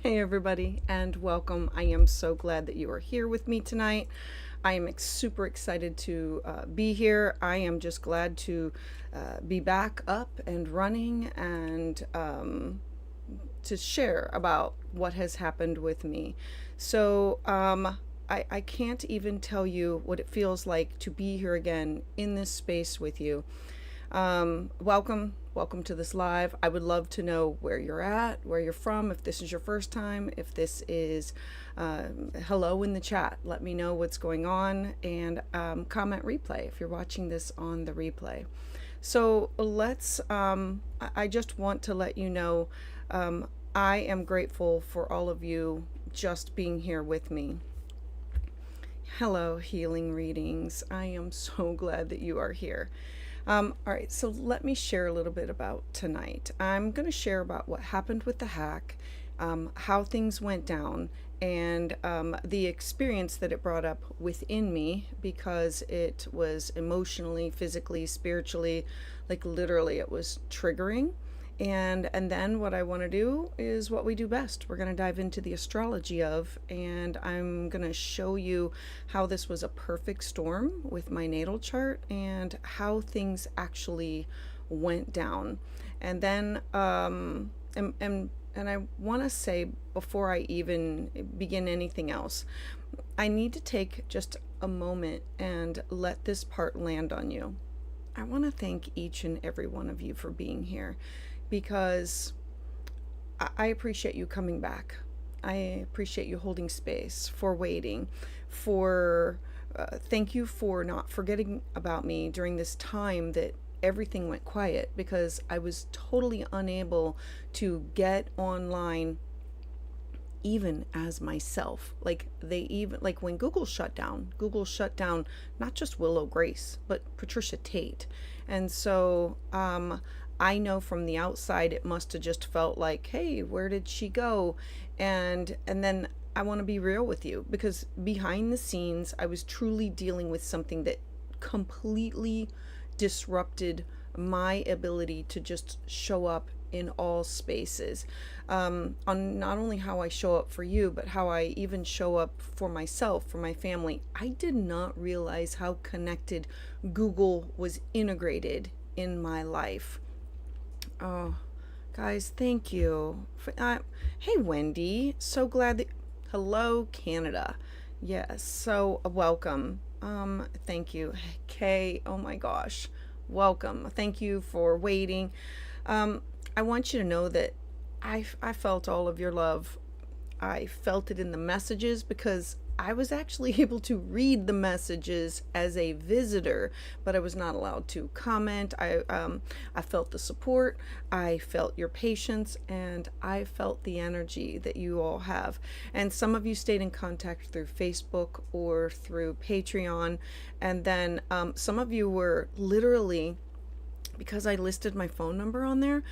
Hey, everybody, and welcome. I am so glad that you are here with me tonight. I am super excited to be here. I am just glad to be back up and running and to share about what has happened with me. So I can't even tell you what it feels like to be here again in this space with you. Welcome to this live. I would love to know where you're at, where you're from, if this is your first time, if this is hello in the chat. Let me know what's going on and comment replay if you're watching this on the replay. So I just want to let you know I am grateful for all of you just being here with me. Hello, healing readings. I am so glad that you are here. All right, so let me share a little bit about tonight. I'm going to share about what happened with the hack, how things went down, and the experience that it brought up within me because it was emotionally, physically, spiritually, like literally it was triggering. And then what I want to do is what we do best. We're going to dive into the astrology and I'm going to show you how this was a perfect storm with my natal chart and how things actually went down. And then and I want to say before I even begin anything else, I need to take just a moment and let this part land on you. I want to thank each and every one of you for being here because I appreciate you coming back. I appreciate you holding space, for waiting, for thank you for not forgetting about me during this time that everything went quiet because I was totally unable to get online even as myself. Like when Google shut down not just Willow Grace, but Patricia Tate. And so I know from the outside it must have just felt like, hey, where did she go? And then I want to be real with you because behind the scenes I was truly dealing with something that completely disrupted my ability to just show up in all spaces, on not only how I show up for you, but how I even show up for myself, for my family. I did not realize how connected Google was integrated in my life. Oh, guys, thank you. Hey, Wendy. So glad that. Hello, Canada. Yes, so welcome. Thank you. Kay, oh my gosh. Welcome. Thank you for waiting. I want you to know that I felt all of your love. I felt it in the messages because I was actually able to read the messages as a visitor, but I was not allowed to comment. I felt the support, I felt your patience, and I felt the energy that you all have. And some of you stayed in contact through Facebook or through Patreon, and then some of you were literally, because I listed my phone number on there,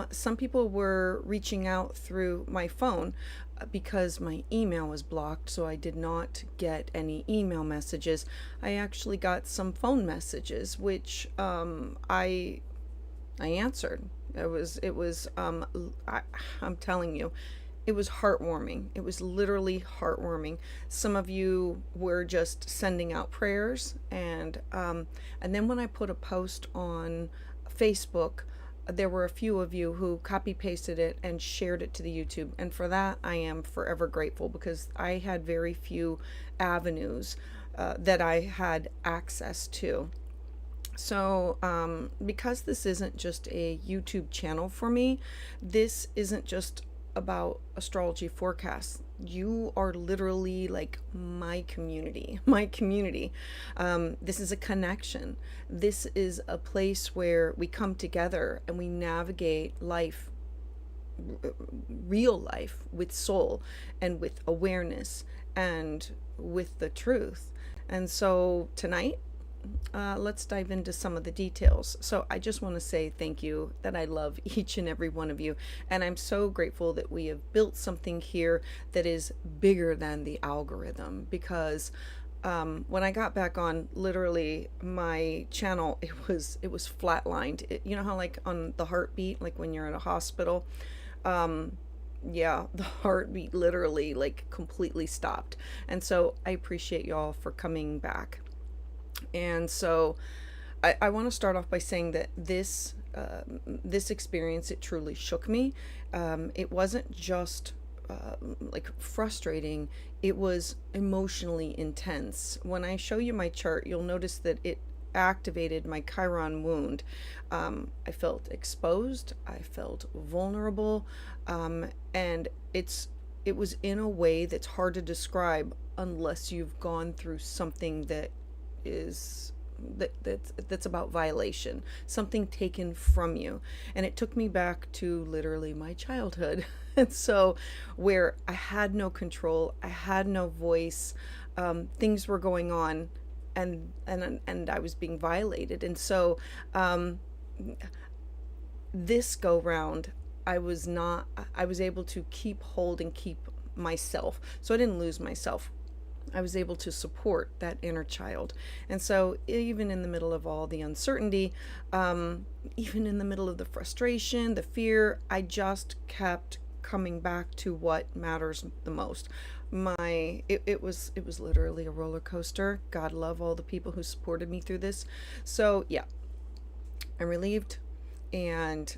some people were reaching out through my phone because my email was blocked, so I did not get any email messages. I actually got some phone messages, which I answered. I'm telling you, it was heartwarming. It was literally heartwarming. Some of you were just sending out prayers, and then when I put a post on Facebook, there were a few of you who copy pasted it and shared it to the YouTube, and for that I am forever grateful because I had very few avenues that I had access to. So because this isn't just a YouTube channel for me, this isn't just about astrology forecasts. You are literally like my community. This is a connection. This is a place where we come together and we navigate life, real life, with soul and with awareness and with the truth. And so tonight, let's dive into some of the details. So I just want to say thank you, that I love each and every one of you. And I'm so grateful that we have built something here that is bigger than the algorithm, because when I got back on, literally my channel, it was flatlined. You know how like on the heartbeat, like when you're in a hospital, Yeah, the heartbeat literally like completely stopped. And so I appreciate y'all for coming back. And so I want to start off by saying that this experience, it truly shook me. It wasn't just like frustrating, it was emotionally intense. When I show you my chart, you'll notice that it activated my Chiron wound. I felt exposed, I felt vulnerable, and it was in a way that's hard to describe unless you've gone through something that is that's about violation, something taken from you. And it took me back to literally my childhood. And so, where I had no control, I had no voice, things were going on, and I was being violated. And so, um, this go round, I was able to keep hold and keep myself. So I didn't lose myself. I was able to support that inner child. And so, even in the middle of all the uncertainty, even in the middle of the frustration, the fear, I just kept coming back to what matters the most. It was literally a roller coaster. God love all the people who supported me through this. So yeah, I'm relieved, and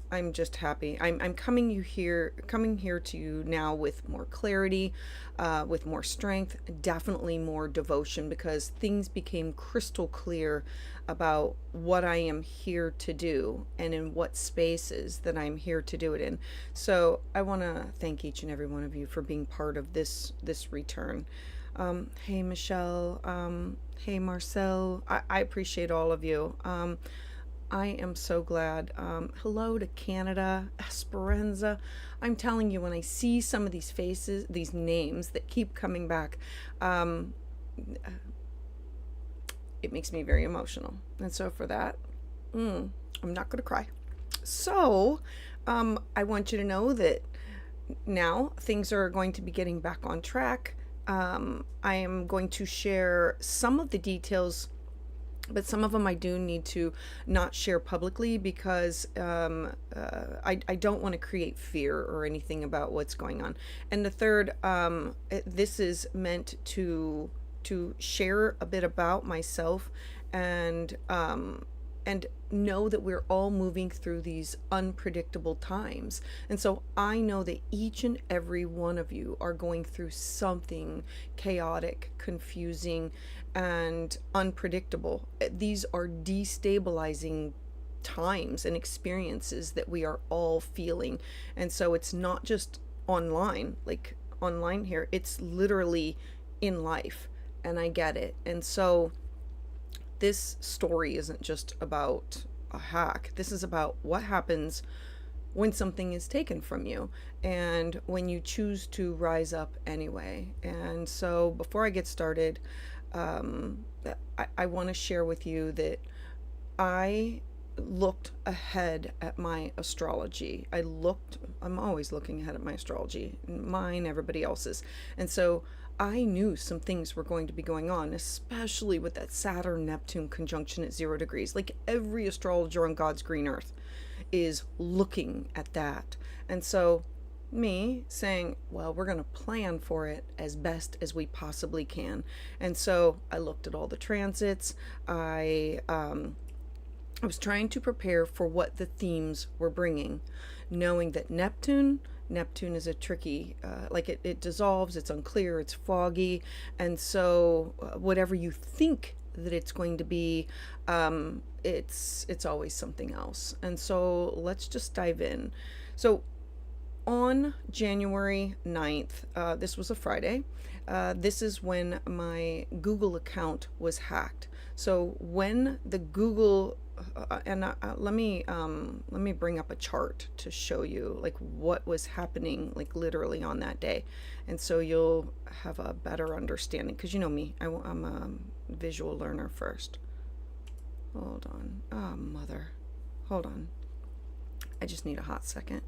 I'm just happy. I'm coming here to you now with more clarity, with more strength, definitely more devotion, because things became crystal clear about what I am here to do and in what spaces that I'm here to do it in. So I want to thank each and every one of you for being part of this return. Hey Michelle, hey Marcel, I appreciate all of you. I am so glad. Hello to Canada, Esperanza. I'm telling you, when I see some of these faces, these names that keep coming back, um, it makes me very emotional. And so for that, I'm not going to cry. So I want you to know that now things are going to be getting back on track. I am going to share some of the details, but some of them I do need to not share publicly because I don't want to create fear or anything about what's going on. And the third, this is meant to share a bit about myself, and know that we're all moving through these unpredictable times. And so I know that each and every one of you are going through something chaotic, confusing, and unpredictable. These are destabilizing times and experiences that we are all feeling. And so it's not just online, like online here, it's literally in life. And I get it. And so this story isn't just about a hack. This is about what happens when something is taken from you and when you choose to rise up anyway. And so before I get started, um, I want to share with you that I looked ahead at my astrology. I'm always looking ahead at my astrology, mine, everybody else's. And so I knew some things were going to be going on, especially with that Saturn Neptune conjunction at 0 degrees. Like every astrologer on God's green earth is looking at that. And so me saying, well, we're going to plan for it as best as we possibly can. And so I looked at all the transits. I was trying to prepare for what the themes were bringing, knowing that Neptune is a tricky, like it dissolves, it's unclear, it's foggy, and so whatever you think that it's going to be, it's always something else. And so let's just dive in. So on January 9th, this was a Friday, this is when my Google account was hacked. So when the Google and let me bring up a chart to show you like what was happening like literally on that day, and so you'll have a better understanding, because you know me, I'm a visual learner first. Hold on. Oh mother, hold on, I just need a hot second.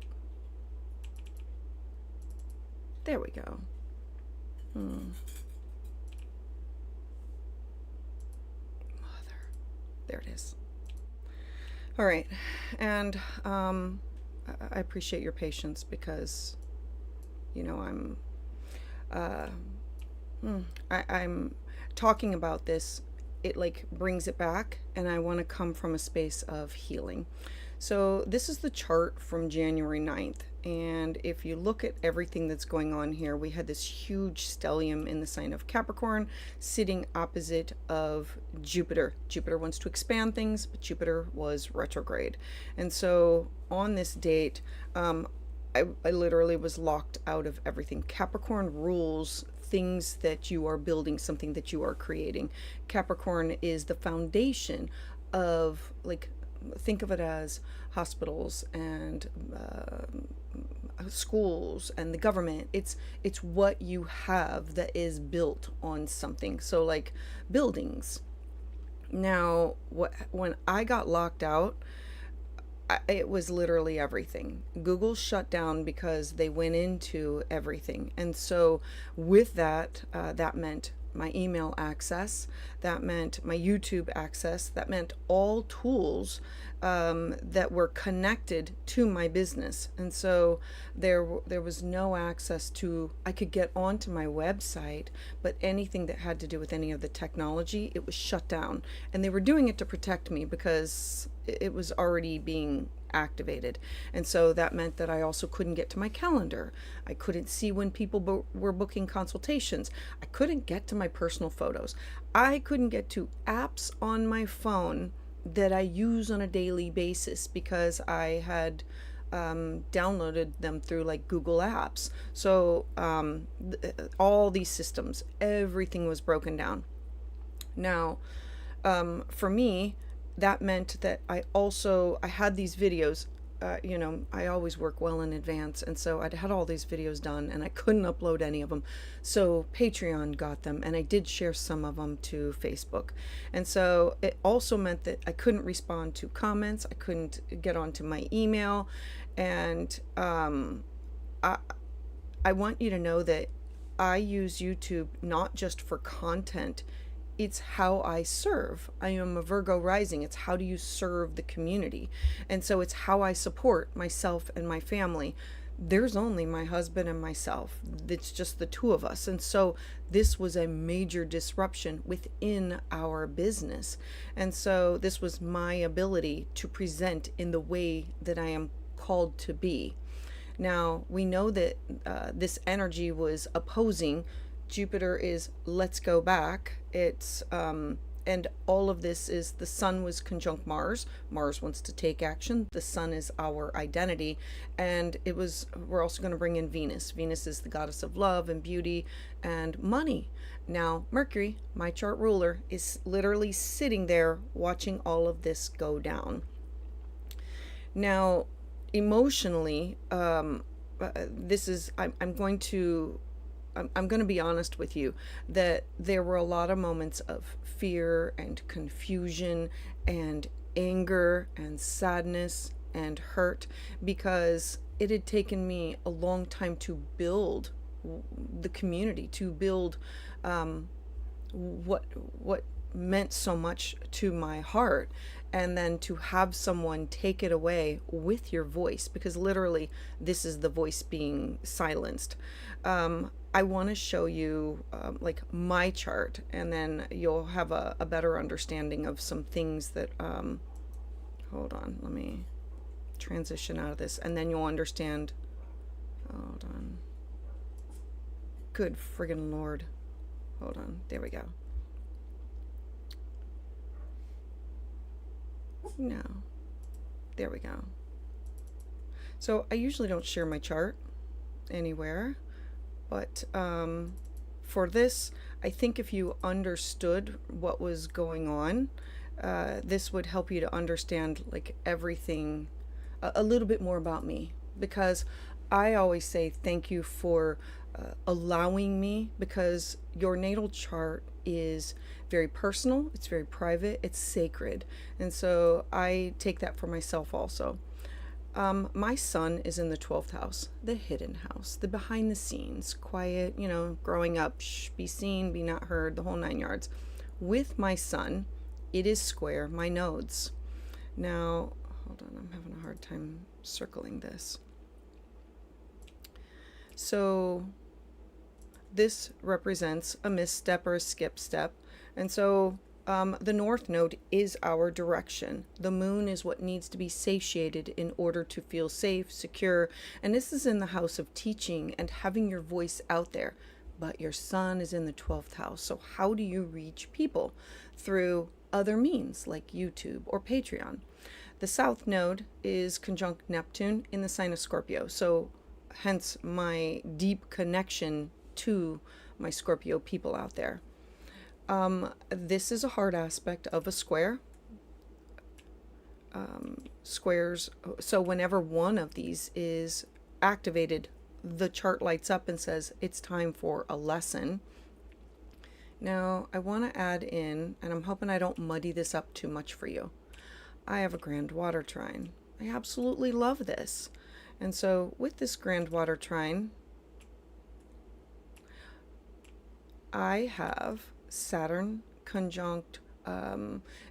There we go. Mother, there it is. All right, and I appreciate your patience because, I'm uh, I'm talking about this. It like brings it back, and I want to come from a space of healing. So this is the chart from January 9th. And if you look at everything that's going on here, we had this huge stellium in the sign of Capricorn sitting opposite of Jupiter. Jupiter wants to expand things, but Jupiter was retrograde. And so on this date, I literally was locked out of everything. Capricorn rules things that you are building, something that you are creating. Capricorn is the foundation of, like, think of it as hospitals and schools and the government. It's what you have that is built on something. So like buildings. Now, when I got locked out, it was literally everything. Google shut down because they went into everything. And so with that, that meant my email access, that meant my YouTube access, that meant all tools that were connected to my business. And so there was no access to, I could get onto my website, but anything that had to do with any of the technology, it was shut down. And they were doing it to protect me because it was already being activated. And so that meant that I also couldn't get to my calendar. I couldn't see when people were booking consultations. I couldn't get to my personal photos. I couldn't get to apps on my phone that I use on a daily basis because I had downloaded them through like Google Apps. So all these systems, everything was broken down. Now, for me, that meant that I had these videos. I always work well in advance, and so I'd had all these videos done, and I couldn't upload any of them. So Patreon got them, and I did share some of them to Facebook. And so it also meant that I couldn't respond to comments, I couldn't get onto my email, and I want you to know that I use YouTube not just for content. It's how I serve. I am a Virgo rising. It's how do you serve the community? And so it's how I support myself and my family. There's only my husband and myself. It's just the two of us. And so this was a major disruption within our business. And so this was my ability to present in the way that I am called to be. Now, we know that this energy was opposing. Jupiter is let's go back. It's and all of this is the sun was conjunct Mars. Mars wants to take action. The sun is our identity, and we're also going to bring in Venus. Venus is the goddess of love and beauty and money. Now, Mercury, my chart ruler, is literally sitting there watching all of this go down. Now, emotionally, I'm going to be honest with you that there were a lot of moments of fear and confusion and anger and sadness and hurt because it had taken me a long time to build the community, to build what meant so much to my heart, and then to have someone take it away with your voice, because literally this is the voice being silenced. I want to show you like my chart, and then you'll have a better understanding of some things that hold on, let me transition out of this, and then you'll understand. Hold on, good friggin' Lord, hold on, there we go. No, there we go. So I usually don't share my chart anywhere, but for this, I think if you understood what was going on, this would help you to understand like everything a little bit more about me, because I always say thank you for allowing me, because your natal chart is very personal, it's very private, it's sacred, and so I take that for myself also. My sun is in the 12th house, the hidden house, the behind the scenes, quiet, growing up, be seen, be not heard, the whole 9 yards. With my sun, it is square my nodes. Now, hold on, I'm having a hard time circling this. So this represents a misstep or a skip step. And so the North Node is our direction. The moon is what needs to be satiated in order to feel safe, secure. And this is in the house of teaching and having your voice out there. But your sun is in the 12th house. So how do you reach people? Through other means like YouTube or Patreon. The South Node is conjunct Neptune in the sign of Scorpio. So hence my deep connection to my Scorpio people out there. This is a hard aspect of a square. Squares, so whenever one of these is activated, the chart lights up and says it's time for a lesson. Now, I want to add in, and I'm hoping I don't muddy this up too much for you. I have a grand water trine. I absolutely love this. And so with this grand water trine, I have Saturn conjunct,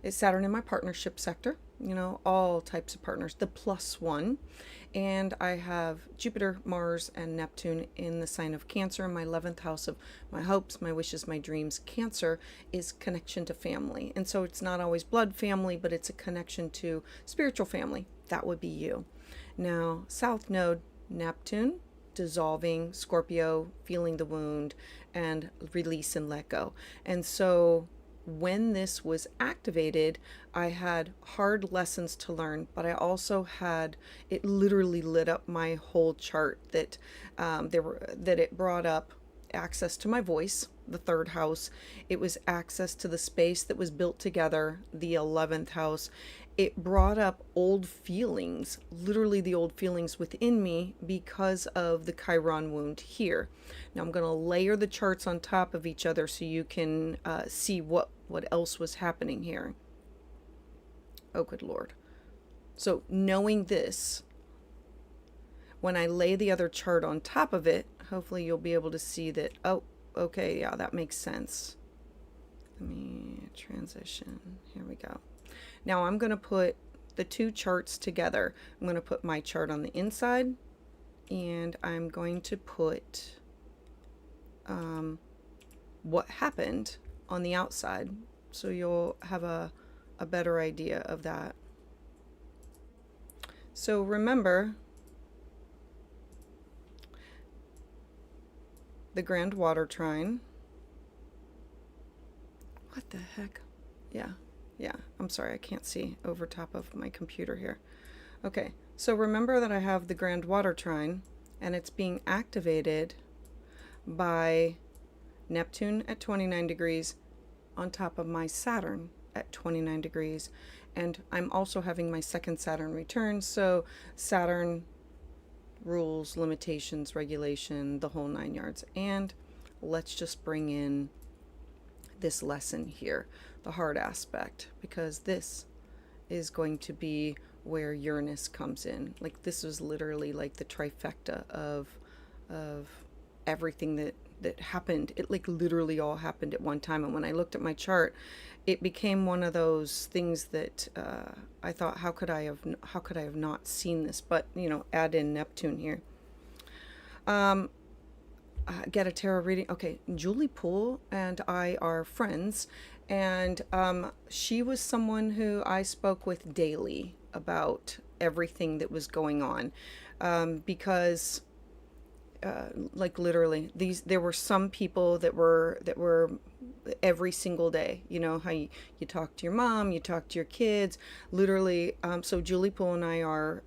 it's Saturn in my partnership sector, you know, all types of partners, the +1. And I have Jupiter, Mars, and Neptune in the sign of Cancer in my 11th house of my hopes, my wishes, my dreams. Cancer is connection to family. And so it's not always blood family, but it's a connection to spiritual family. That would be you. Now, South Node, Neptune, dissolving, Scorpio, feeling the wound, and release and let go. And so when this was activated, I had hard lessons to learn, but I also had, it literally lit up my whole chart that it brought up access to my voice, the 3rd house. It was access to the space that was built together, the 11th house. It brought up old feelings, literally the old feelings within me because of the Chiron wound here. Now I'm going to layer the charts on top of each other so you can see what else was happening here. Oh, good Lord. So knowing this, when I lay the other chart on top of it, hopefully you'll be able to see that, oh, okay, yeah, that makes sense. Let me transition. Here we go. Now I'm going to put the two charts together. I'm going to put my chart on the inside, and I'm going to put what happened on the outside, so you'll have a better idea of that. So remember, the grand water trine. What the heck? Yeah, I'm sorry, I can't see over top of my computer here. Okay, so remember that I have the grand water trine, and it's being activated by Neptune at 29 degrees on top of my Saturn at 29 degrees. And I'm also having my second Saturn return, so Saturn rules, limitations, regulation, the whole 9 yards. And let's just bring in this lesson here, the hard aspect, because this is going to be where Uranus comes in. Like, this was literally like the trifecta of everything that happened. It like literally all happened at one time. And when I looked at my chart, it became one of those things that I thought, how could I have not seen this? But you know, add in Neptune here. Get a tarot reading. Okay, Julie Poole and I are friends, and she was someone who I spoke with daily about everything that was going on, because like literally there were some people that were every single day. You know how you talk to your mom, you talk to your kids, literally. So Julie Poole and I are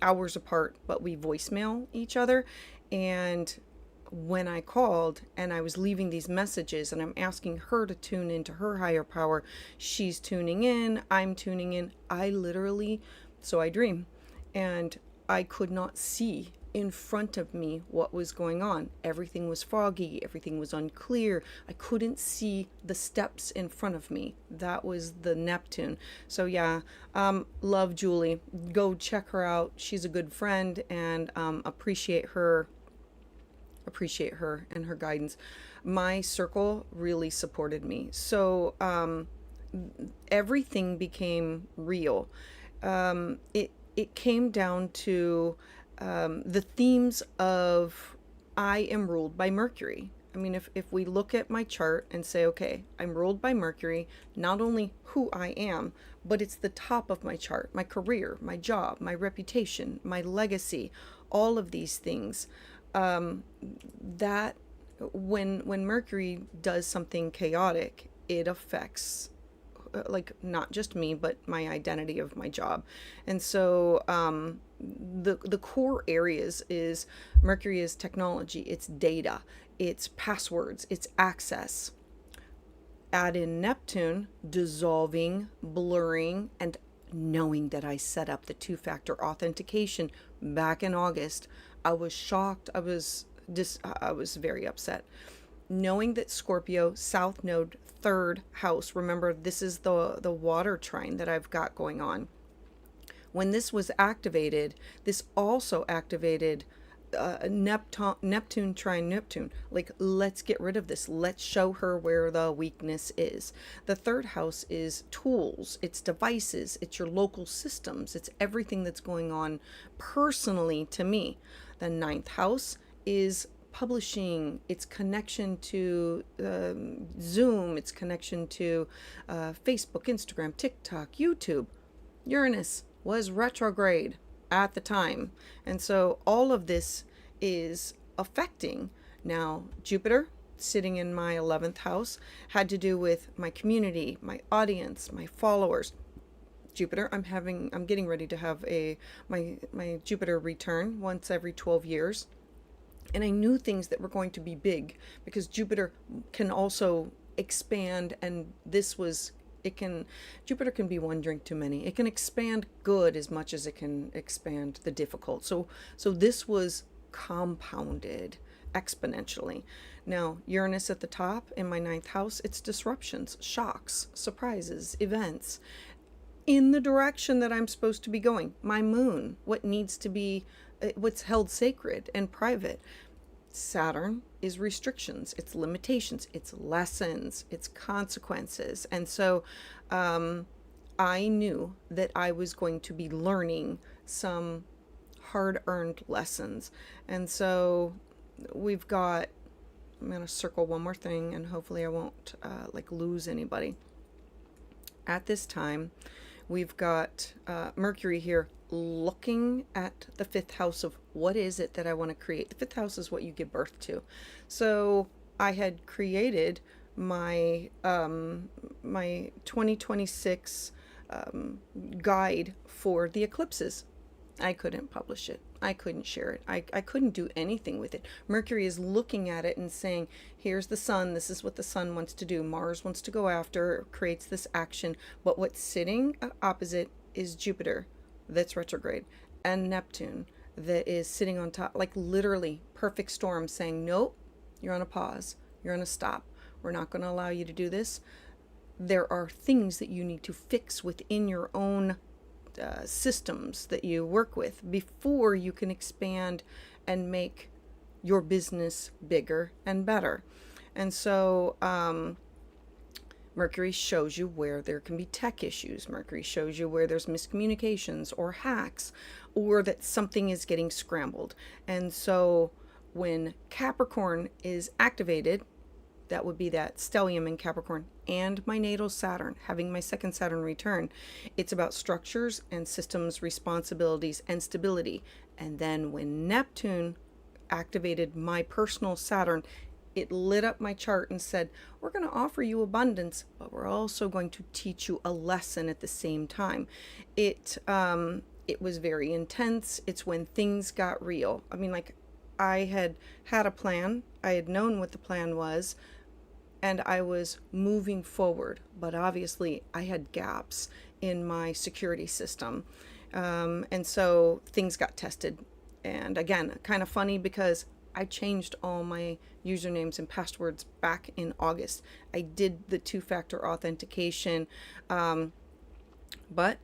hours apart, but we voicemail each other. And when I called and I was leaving these messages and I'm asking her to tune into her higher power, she's tuning in, I'm tuning in. I literally, so I dream, and I could not see in front of me what was going on. Everything was foggy, everything was unclear. I couldn't see the steps in front of me. That was the Neptune. So yeah, love Julie. Go check her out. She's a good friend, and appreciate her and her guidance. My circle really supported me. So everything became real. It came down to the themes of I am ruled by Mercury. I mean, if we look at my chart and say, okay, I'm ruled by Mercury, not only who I am, but it's the top of my chart, my career, my job, my reputation, my legacy, all of these things. That when Mercury does something chaotic, it affects like not just me but my identity of my job. And so the core areas is Mercury is technology, it's data, it's passwords, it's access. Add in Neptune, dissolving, blurring, and knowing that I set up the two-factor authentication back in August. I was shocked. I was very upset. Knowing that Scorpio, South Node, third house, remember this is the water trine that I've got going on. When this was activated, this also activated Neptune trine Neptune. Like, let's get rid of this. Let's show her where the weakness is. The third house is tools, it's devices, it's your local systems, it's everything that's going on personally to me. The ninth house is publishing, its connection to Zoom, its connection to Facebook, Instagram, TikTok, YouTube. Uranus was retrograde at the time. And so all of this is affecting. Now, Jupiter sitting in my 11th house had to do with my community, my audience, my followers. Jupiter, I'm getting ready to have my Jupiter return once every 12 years. And I knew things that were going to be big because Jupiter can also expand, and Jupiter can be one drink too many. It can expand good as much as it can expand the difficult. So this was compounded exponentially. Now, Uranus at the top in my ninth house, it's disruptions, shocks, surprises, events in the direction that I'm supposed to be going. My moon, what's held sacred and private. Saturn is restrictions, it's limitations, it's lessons, it's consequences. And so I knew that I was going to be learning some hard-earned lessons. And so I'm going to circle one more thing, and hopefully I won't lose anybody. At this time, we've got Mercury here looking at the fifth house of what is it that I want to create. The fifth house is what you give birth to. So I had created my my 2026 guide for the eclipses. I couldn't publish it. I couldn't share it. I couldn't do anything with it. Mercury is looking at it and saying, here's the sun. This is what the sun wants to do. Mars wants to go after, creates this action. But what's sitting opposite is Jupiter, that's retrograde, and Neptune, that is sitting on top, like literally perfect storm, saying, nope, you're on a pause. You're on a stop. We're not going to allow you to do this. There are things that you need to fix within your own systems that you work with before you can expand and make your business bigger and better. And so Mercury shows you where there can be tech issues. Mercury shows you where there's miscommunications or hacks, or that something is getting scrambled. And so when Capricorn is activated, that would be that stellium in Capricorn, and my natal Saturn, having my second Saturn return. It's about structures and systems, responsibilities, and stability. And then when Neptune activated my personal Saturn, it lit up my chart and said, we're going to offer you abundance, but we're also going to teach you a lesson at the same time. It was very intense. It's when things got real. I mean, like, I had a plan. I had known what the plan was, and I was moving forward. But obviously, I had gaps in my security system. And so things got tested. And again, kind of funny because I changed all my usernames and passwords back in August. I did the two-factor authentication, but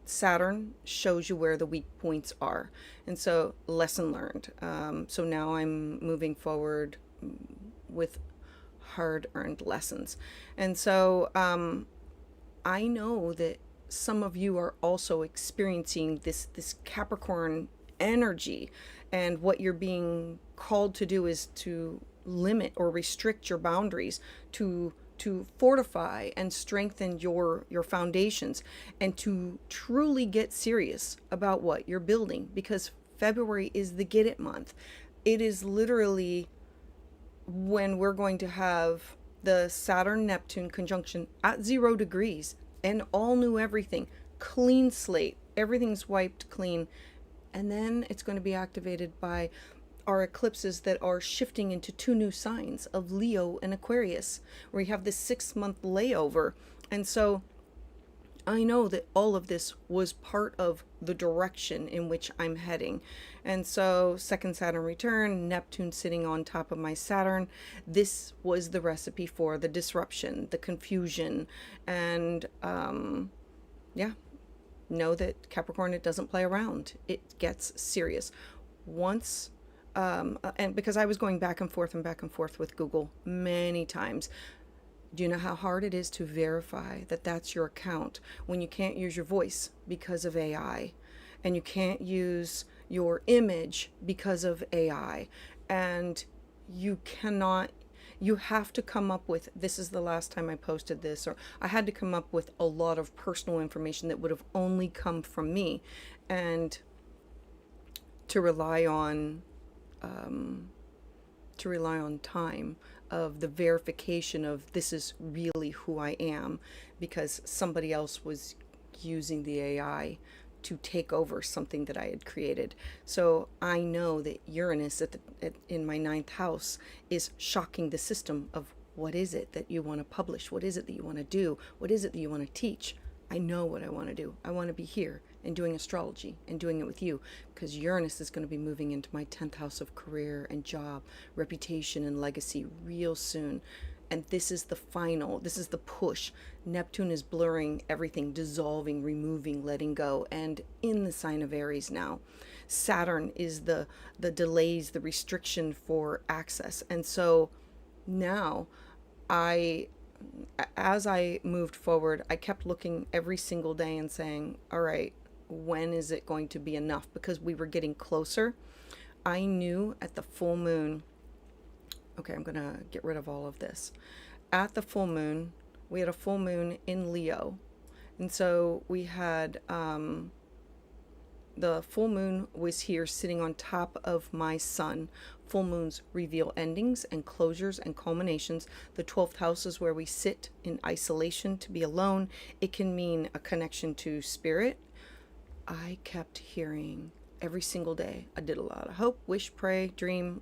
Saturn shows you where the weak points are. And so lesson learned. So now I'm moving forward with hard-earned lessons. And so I know that some of you are also experiencing this Capricorn energy, and what you're being called to do is to limit or restrict your boundaries, to fortify and strengthen your foundations, and to truly get serious about what you're building, because February is the get it month. It is literally when we're going to have the Saturn Neptune conjunction at 0 degrees and all new everything, clean slate, everything's wiped clean. And then it's going to be activated by our eclipses that are shifting into 2 new signs of Leo and Aquarius, where you have this 6-month layover. And so I know that all of this was part of the direction in which I'm heading. And so, second Saturn return, Neptune sitting on top of my Saturn, this was the recipe for the disruption, the confusion, and yeah, know that Capricorn, it doesn't play around. It gets serious. Once, and because I was going back and forth with Google many times, do you know how hard it is to verify that that's your account when you can't use your voice because of AI, and you can't use your image because of AI, and you cannot, you have to come up with, this is the last time I posted this, or I had to come up with a lot of personal information that would have only come from me, and to rely on time of the verification of this is really who I am, because somebody else was using the AI to take over something that I had created. So I know that Uranus in my 9th house is shocking the system of what is it that you want to publish? What is it that you want to do? What is it that you want to teach? I know what I want to do. I want to be here and doing astrology and doing it with you, because Uranus is going to be moving into my 10th house of career and job, reputation and legacy real soon. And this is the final, this is the push. Neptune is blurring everything, dissolving, removing, letting go, and in the sign of Aries now. Saturn is the delays, the restriction for access. And so now as I moved forward, I kept looking every single day and saying, all right, when is it going to be enough? Because we were getting closer. I knew at the full moon, okay, I'm going to get rid of all of this. At the full moon, we had a full moon in Leo. And so we had, the full moon was here sitting on top of my sun. Full moons reveal endings and closures and culminations. The 12th house is where we sit in isolation to be alone. It can mean a connection to spirit. I kept hearing every single day. I did a lot of hope, wish, pray, dream,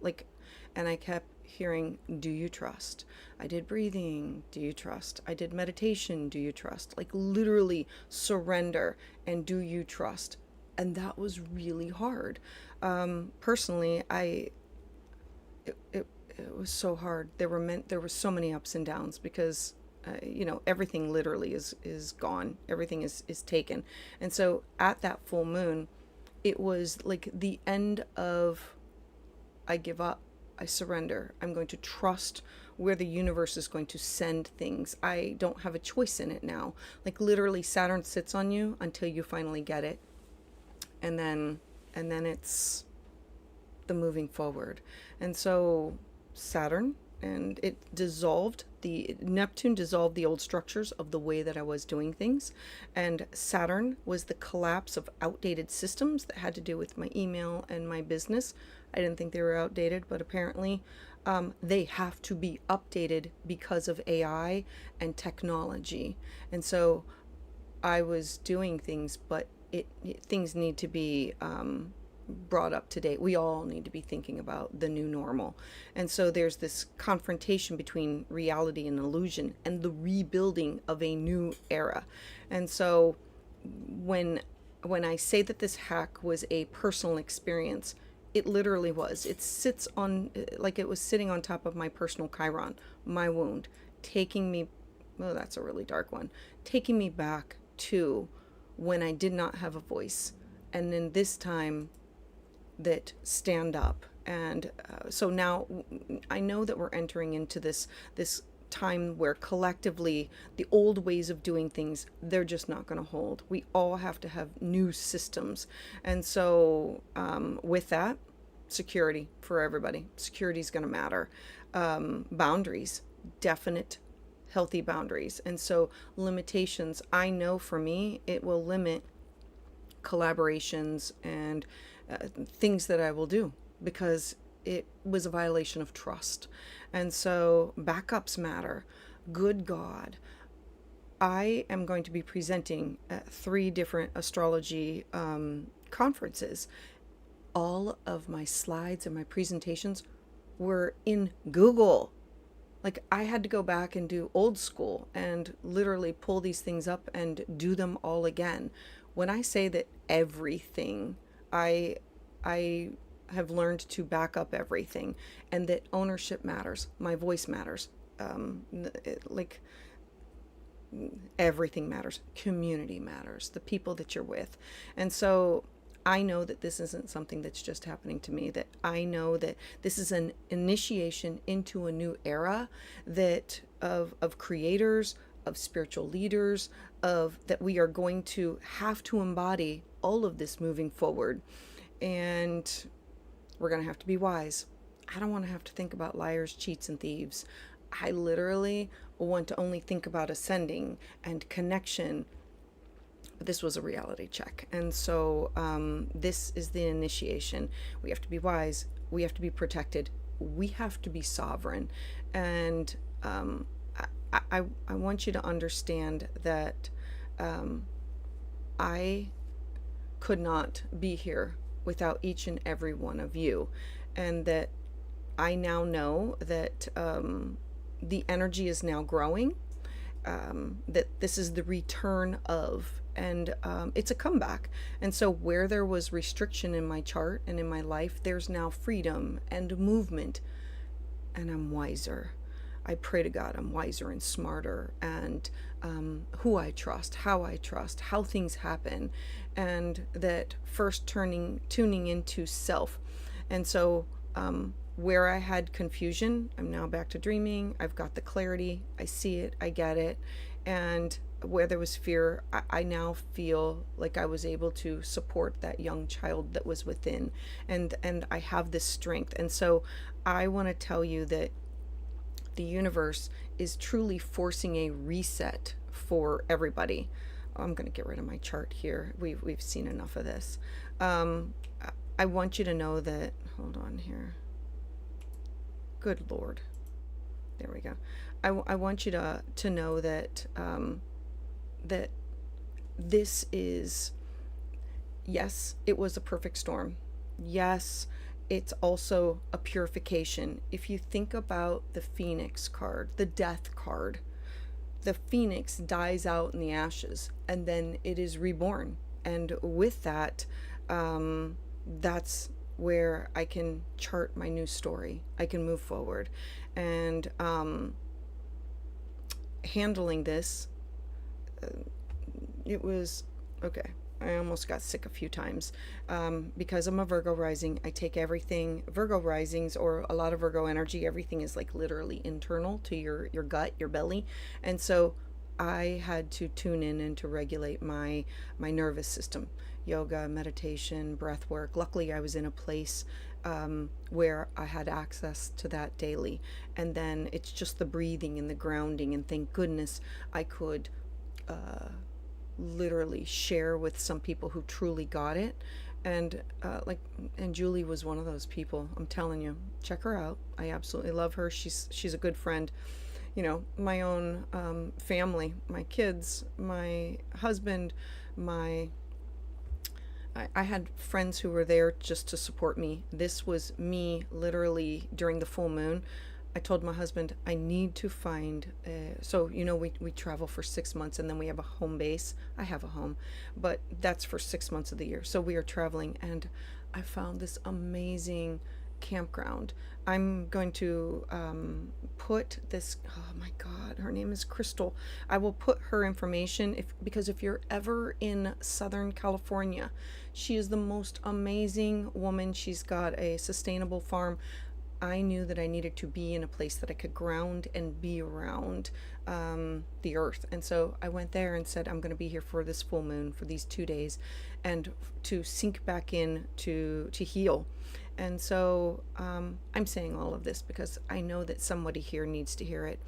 and I kept hearing, do you trust? I did breathing, do you trust? I did meditation, do you trust? Literally surrender and do you trust? And that was really hard. Personally, it was so hard. There were so many ups and downs, because everything literally is gone. Everything is taken. And so at that full moon, it was like the end of, I give up, I surrender. I'm going to trust where the universe is going to send things. I don't have a choice in it now. Literally, Saturn sits on you until you finally get it. And then it's the moving forward. And so Saturn, and it dissolved, the Neptune dissolved the old structures of the way that I was doing things. And Saturn was the collapse of outdated systems that had to do with my email and my business. I didn't think they were outdated, but apparently they have to be updated because of AI and technology. And so I was doing things, but things need to be brought up to date. We all need to be thinking about the new normal. And so there's this confrontation between reality and illusion and the rebuilding of a new era. And so when I say that this hack was a personal experience, it literally was. It sits on, it was sitting on top of my personal Chiron, my wound, taking me, oh, that's a really dark one, taking me back to when I did not have a voice. And then this time that stand up. And so now I know that we're entering into this time where collectively the old ways of doing things, they're just not going to hold. We all have to have new systems. And so with that, security for everybody. Security is going to matter. Boundaries, definite healthy boundaries. And so limitations, I know for me, it will limit collaborations and things that I will do because it was a violation of trust. And so backups matter. Good God. I am going to be presenting at 3 different astrology conferences. All of my slides and my presentations were in Google. Like, I had to go back and do old school and literally pull these things up and do them all again. When I say that everything, I have learned to back up everything, and that ownership matters. My voice matters. Like, everything matters. Community matters. The people that you're with. And so I know that this isn't something that's just happening to me, that I know that this is an initiation into a new era that of creators, of spiritual leaders, of that we are going to have to embody all of this moving forward. And we're going to have to be wise. I don't want to have to think about liars, cheats, and thieves. I literally want to only think about ascending and connection. But this was a reality check. And so this is the initiation. We have to be wise. We have to be protected. We have to be sovereign. And I want you to understand that I could not be here without each and every one of you. And that I now know that the energy is now growing, that this is the return of, and it's a comeback. And so where there was restriction in my chart and in my life, there's now freedom and movement, and I'm wiser. I pray to God I'm wiser and smarter, and who I trust, how things happen, and that first tuning into self. And so where I had confusion, I'm now back to dreaming. I've got the clarity. I see it. I get it. And where there was fear, I now feel like I was able to support that young child that was within, and I have this strength. And so I want to tell you that the universe is truly forcing a reset for everybody. I'm going to get rid of my chart here. We've seen enough of this. I want you to know that, hold on here. Good Lord. There we go. I want you to know that that this is, yes, it was a perfect storm. Yes, it's also a purification. If you think about the Phoenix card, the death card, the Phoenix dies out in the ashes and then it is reborn. And with that, that's where I can chart my new story. I can move forward. And handling this, it was okay. I almost got sick a few times because I'm a Virgo rising. I take everything, Virgo risings, or a lot of Virgo energy, everything is like literally internal to your gut, your belly. And so I had to tune in and to regulate my nervous system. Yoga, meditation, breath work. Luckily, I was in a place where I had access to that daily. And then it's just the breathing and the grounding. And thank goodness I could literally share with some people who truly got it. And and Julie was one of those people. I'm telling you, check her out. I absolutely love her. She's a good friend. You know, my own family, my kids, my husband, I had friends who were there just to support me. This was me literally during the full moon. I told my husband, I need to find, so, you know, we travel for 6 months and then we have a home base. I have a home, but that's for 6 months of the year. So we are traveling, and I found this amazing campground. I'm going to put this, oh my God, her name is Crystal. I will put her information because if you're ever in Southern California, she is the most amazing woman. She's got a sustainable farm. I knew that I needed to be in a place that I could ground and be around the earth. And so I went there and said, I'm going to be here for this full moon, for these 2 days, and to sink back in to heal. And so I'm saying all of this because I know that somebody here needs to hear it.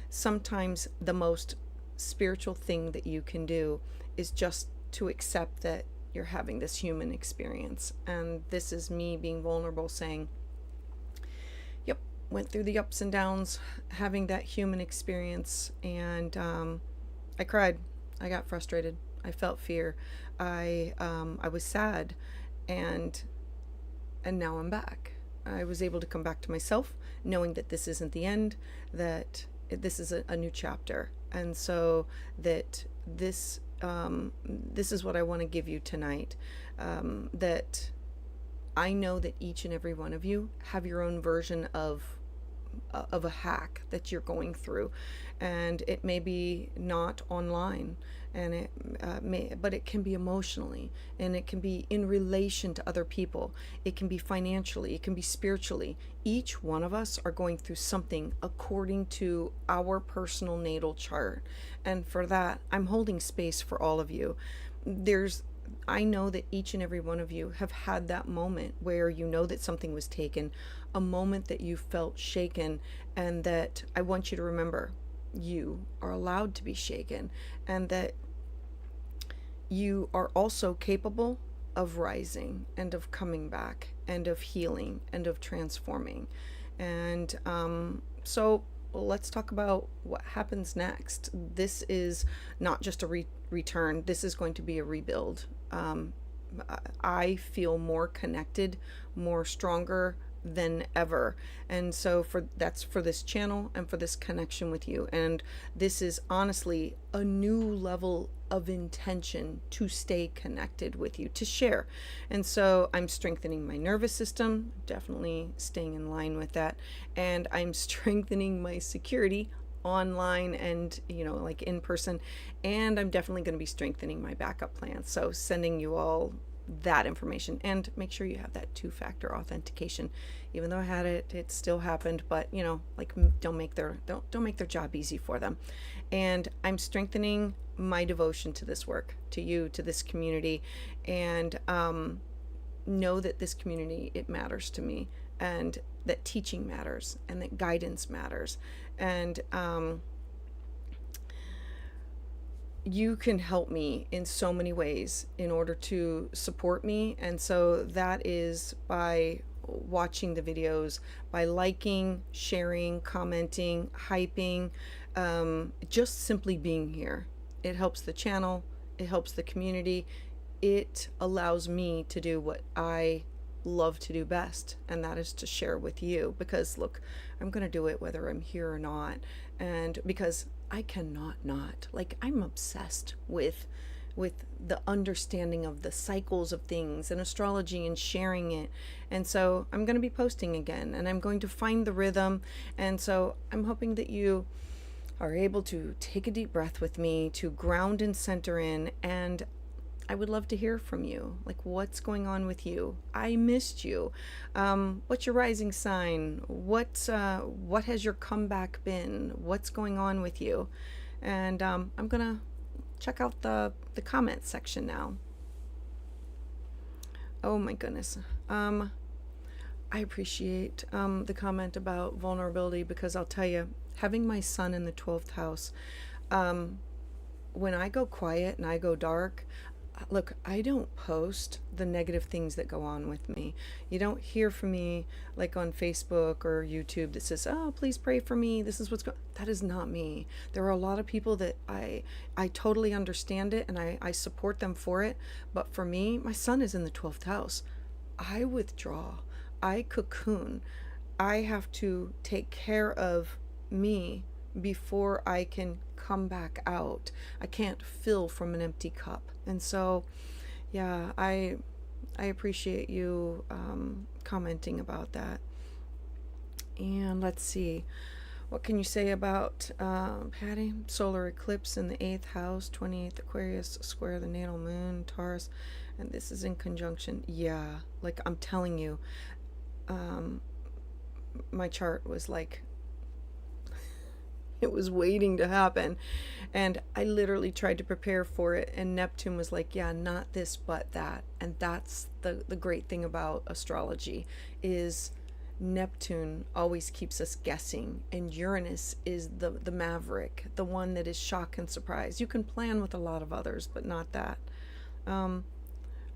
Sometimes the most spiritual thing that you can do is just to accept that you're having this human experience. And this is me being vulnerable, saying, yep, went through the ups and downs, having that human experience. And I cried. I got frustrated. I felt fear. I was sad. And now I'm back. I was able to come back to myself, knowing that this isn't the end, that this is a new chapter. And so that this is what I want to give you tonight, that I know that each and every one of you have your own version of a hack that you're going through, and it may be not online, and but it can be emotionally, and it can be in relation to other people, it can be financially, it can be spiritually. Each one of us are going through something according to our personal natal chart, and for that I'm holding space for all of you. I know that each and every one of you have had that moment where you know that something was taken, a moment that you felt shaken, and that I want you to remember you are allowed to be shaken, and that you are also capable of rising and of coming back and of healing and of transforming. And so let's talk about what happens next. This is not just a return. This is going to be a rebuild. I feel more connected, more stronger than ever. And so that's for this channel and for this connection with you. And this is honestly a new level of intention to stay connected with you, to share. And so I'm strengthening my nervous system, definitely staying in line with that. And I'm strengthening my security online and, like in person. And I'm definitely going to be strengthening my backup plans. So sending you all that information, and make sure you have that 2-factor authentication. Even though I had it, it still happened, but don't make their job easy for them. And I'm strengthening my devotion to this work, to you, to this community, and know that this community, it matters to me, and that teaching matters, and that guidance matters. And you can help me in so many ways in order to support me. And so that is by watching the videos, by liking, sharing, commenting, hyping, just simply being here. It helps the channel, it helps the community, it allows me to do what I love to do best, and that is to share with you. Because look, I'm going to do it whether I'm here or not, and because I cannot not. I'm obsessed with the understanding of the cycles of things and astrology and sharing it. And so I'm going to be posting again, and I'm going to find the rhythm. And so I'm hoping that you are able to take a deep breath with me, to ground and center in. And I would love to hear from you. What's going on with you? I missed you. What's your rising sign? What has your comeback been? What's going on with you? And I'm gonna check out the comment section now. Oh my goodness. I appreciate the comment about vulnerability, because I'll tell you, having my son in the 12th house, when I go quiet and I go dark, look, I don't post the negative things that go on with me. You don't hear from me on Facebook or YouTube that says, oh, please pray for me, this is what's going. That is not me. There are a lot of people that I totally understand it, and I support them for it. But for me, my son is in the 12th house. I withdraw. I cocoon. I have to take care of me before I can come back out. I can't fill from an empty cup. And so, yeah, I appreciate you commenting about that. And let's see, what can you say about Patty? Solar eclipse in the 8th house, 28th Aquarius, square the natal moon, Taurus, and this is in conjunction. Yeah, I'm telling you, my chart was like, it was waiting to happen. And I literally tried to prepare for it. And Neptune was like, yeah, not this, but that. And that's the great thing about astrology is Neptune always keeps us guessing. And Uranus is the maverick, the one that is shock and surprise. You can plan with a lot of others, but not that.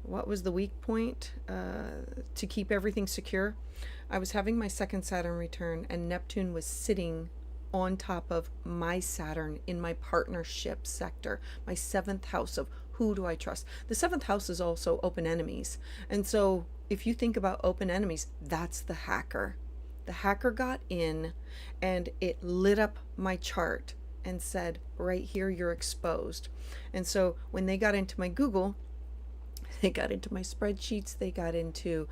What was the weak point to keep everything secure? I was having my second Saturn return, and Neptune was sitting on top of my Saturn in my partnership sector, my seventh house of who do I trust. The seventh house is also open enemies. And so if you think about open enemies, that's the hacker. The hacker got in and it lit up my chart and said, right here, you're exposed. And so when they got into my Google, they got into my spreadsheets, they got into,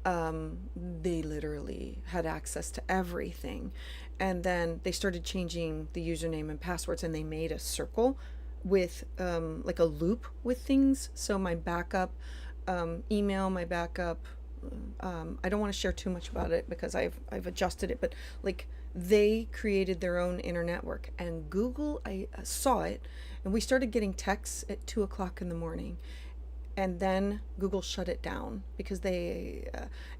they literally had access to everything. And then they started changing the username and passwords, and they made a circle with like a loop with things. So my backup email, my backup, I don't want to share too much about it because I've adjusted it, but like they created their own inner network. And Google, I saw it, and we started getting texts at 2 o'clock in the morning. And then Google shut it down because they,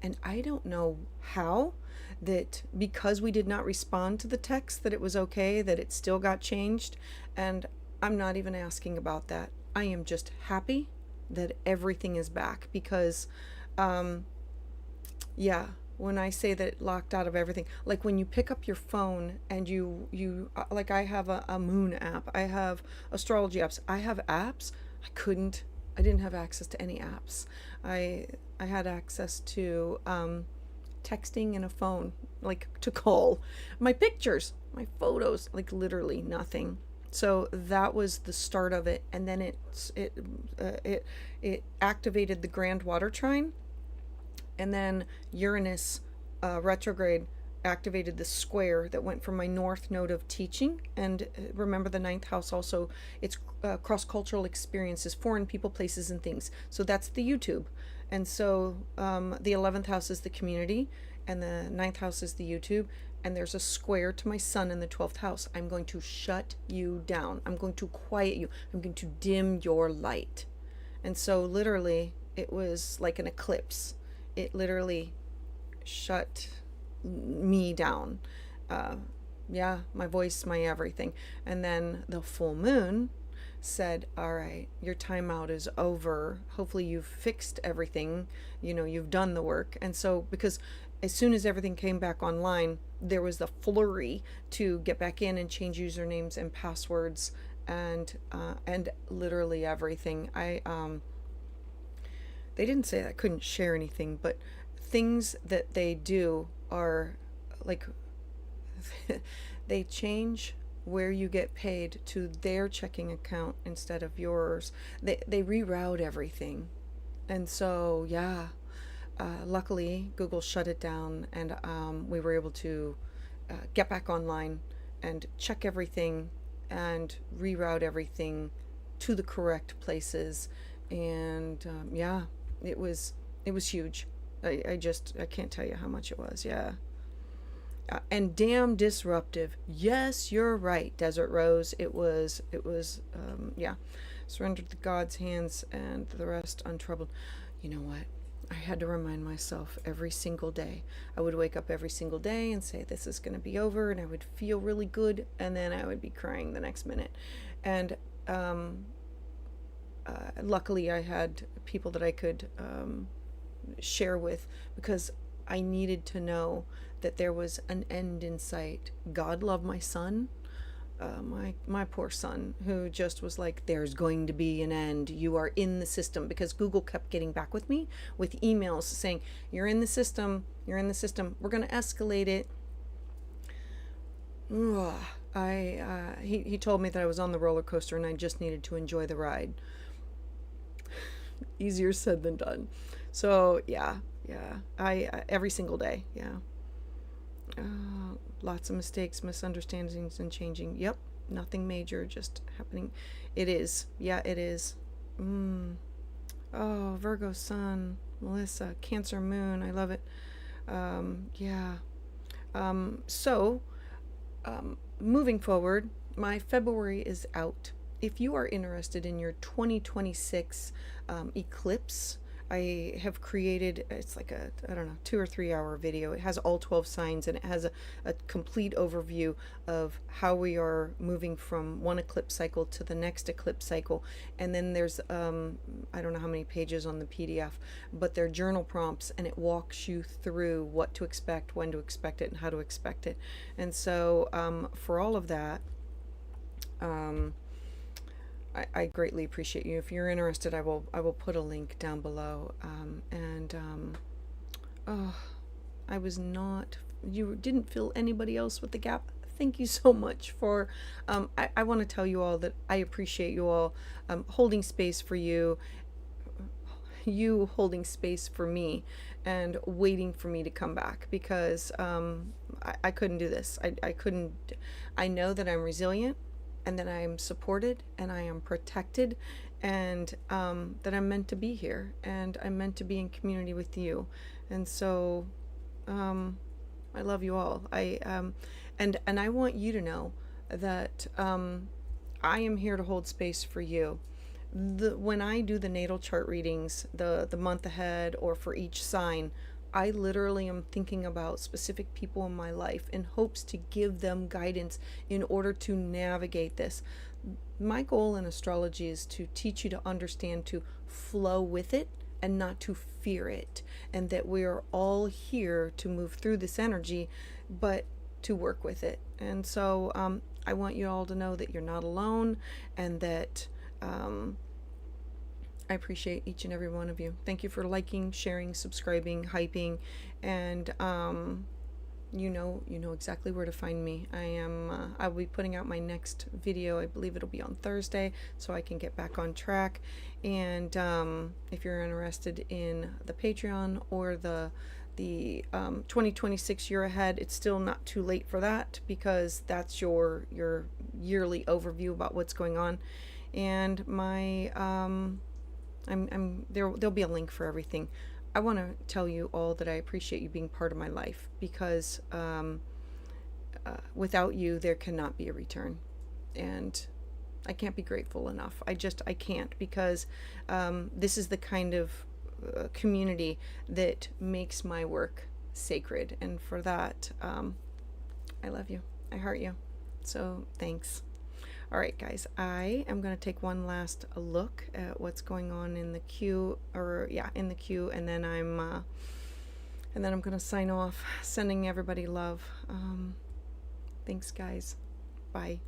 and I don't know how, that because we did not respond to the text that it was okay, that it still got changed. And I'm not even asking about that. I am just happy that everything is back because, yeah, when I say that it locked out of everything, like when you pick up your phone and you like I have a moon app, I have astrology apps, I have apps, I didn't have access to any apps. I had access to texting and a phone, like to call. My pictures, my photos, like literally nothing. So that was the start of it, and then it activated the Grand Water Trine, and then Uranus retrograde activated the square that went from my north node of teaching. And remember, the ninth house also, it's cross-cultural experiences, foreign people, places, and things. So that's the YouTube. And so the 11th house is the community, and the ninth house is the YouTube. And there's a square to my sun in the 12th house. I'm going to shut you down. I'm going to quiet you. I'm going to dim your light. And so literally, it was like an eclipse. It literally shut me down. Yeah, my voice, my everything. And then the full moon said, all right, your timeout is over. Hopefully you've fixed everything. You know, you've done the work. And so, because as soon as everything came back online, there was the flurry to get back in and change usernames and passwords and literally everything. They didn't say I couldn't share anything, but things that they do are like they change where you get paid to their checking account instead of yours. They reroute everything. And so yeah, luckily Google shut it down, and we were able to get back online and check everything and reroute everything to the correct places. And yeah, it was huge. I can't tell you how much it was. Yeah. And damn disruptive. Yes, you're right, Desert Rose. It was, yeah. Surrendered to God's hands and the rest untroubled. You know what? I had to remind myself every single day. I would wake up every single day and say, this is going to be over, and I would feel really good, and then I would be crying the next minute. And luckily I had people that I could share with, because I needed to know that there was an end in sight. God loved my son, my poor son, who just was like, there's going to be an end. You are in the system, because Google kept getting back with me with emails saying, you're in the system, you're in the system. We're going to escalate it. He told me that I was on the roller coaster and I just needed to enjoy the ride. Easier said than done. So yeah, I every single day, yeah. Lots of mistakes, misunderstandings, and changing. Yep, nothing major, just happening. It is, yeah, it is. Oh, Virgo sun, Melissa, Cancer moon, I love it. Yeah, So, moving forward, my February is out. If you are interested in your 2026 eclipse, I have created, it's like a, I don't know, 2 or 3 hour video. It has all 12 signs, and it has a complete overview of how we are moving from one eclipse cycle to the next eclipse cycle. And then there's, I don't know how many pages on the PDF, but they're journal prompts, and it walks you through what to expect, when to expect it, and how to expect it. And so for all of that, I greatly appreciate you. If you're interested, I will put a link down below. Oh, I was not. You didn't fill anybody else with the gap. Thank you so much for. I want to tell you all that I appreciate you all holding space for you. You holding space for me, and waiting for me to come back, because I couldn't do this. I couldn't. I know that I'm resilient, and that I am supported, and I am protected, and that I'm meant to be here, and I'm meant to be in community with you. And so I love you all. And I want you to know that I am here to hold space for you. When I do the natal chart readings, the month ahead or for each sign, I literally am thinking about specific people in my life in hopes to give them guidance in order to navigate this. My goal in astrology is to teach you to understand, to flow with it and not to fear it, and that we are all here to move through this energy, but to work with it. And so I want you all to know that you're not alone, and that I appreciate each and every one of you. Thank you for liking, sharing, subscribing, hyping, and you know exactly where to find me. I will be putting out my next video. I believe it'll be on Thursday, so I can get back on track. And if you're interested in the Patreon or the 2026 year ahead, it's still not too late for that, because that's your yearly overview about what's going on. And my there'll be a link for everything. I want to tell you all that I appreciate you being part of my life, because without you there cannot be a return, and I can't be grateful enough. I can't, because this is the kind of community that makes my work sacred, and for that I love you. I heart you. So thanks. All right, guys, I am going to take one last look at what's going on in the queue, in the queue, and then I'm going to sign off, sending everybody love. Thanks, guys. Bye.